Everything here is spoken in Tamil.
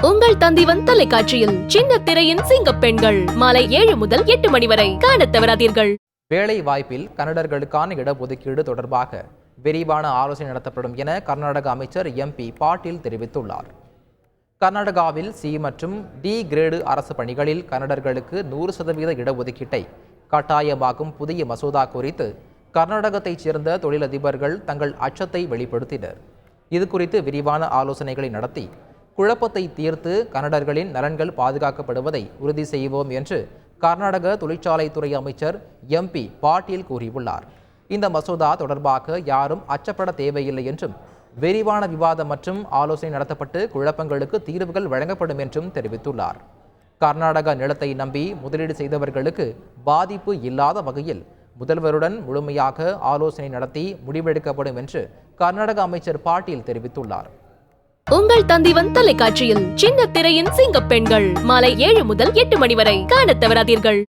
உங்கள் தந்திவன் தொலைக்காட்சியில் சின்ன திரையின் சிங்க பெண்கள் மாலை 7 முதல் 8 மணி வரை காணத் தவறாதீர்கள். வேலை வாய்ப்பில் கன்னடர்களுக்கான இடஒதுக்கீடு தொடர்பாக விரிவான ஆலோசனை நடத்தப்படும் என கர்நாடக அமைச்சர் எம்பி பாட்டீல் தெரிவித்துள்ளார். கர்நாடகாவில் சி மற்றும் டி கிரேடு அரசு பணிகளில் கன்னடர்களுக்கு 100% இடஒதுக்கீட்டை கட்டாயமாக்கும் புதிய மசோதா குறித்து கர்நாடகத்தைச் சேர்ந்த தொழிலதிபர்கள் தங்கள் அச்சத்தை வெளிப்படுத்தினர். இது குறித்து விரிவான ஆலோசனைகளை நடத்தி குழப்பத்தை தீர்த்து கன்னடர்களின் நலன்கள் பாதுகாக்கப்படுவதை உறுதி செய்வோம் என்று கர்நாடக தொழிற்சாலைத்துறை அமைச்சர் எம்பி பாட்டீல் கூறியுள்ளார். இந்த மசோதா தொடர்பாக யாரும் அச்சப்பட தேவையில்லை என்றும் விரிவான விவாதம் மற்றும் ஆலோசனை நடத்தப்பட்டு குழப்பங்களுக்கு தீர்வுகள் வழங்கப்படும் என்றும் தெரிவித்துள்ளார். கர்நாடக நிலத்தை நம்பி முதலீடு செய்தவர்களுக்கு பாதிப்பு இல்லாத வகையில் முதல்வருடன் முழுமையாக ஆலோசனை நடத்தி முடிவெடுக்கப்படும் என்று கர்நாடக அமைச்சர் பாட்டீல் தெரிவித்துள்ளார். உங்கள் தந்திவன் தொலைக்காட்சியில் சின்ன திரையின் சிங்க பெண்கள் மாலை 7 முதல் 8 மணி வரை காணத் தவறாதீர்கள்.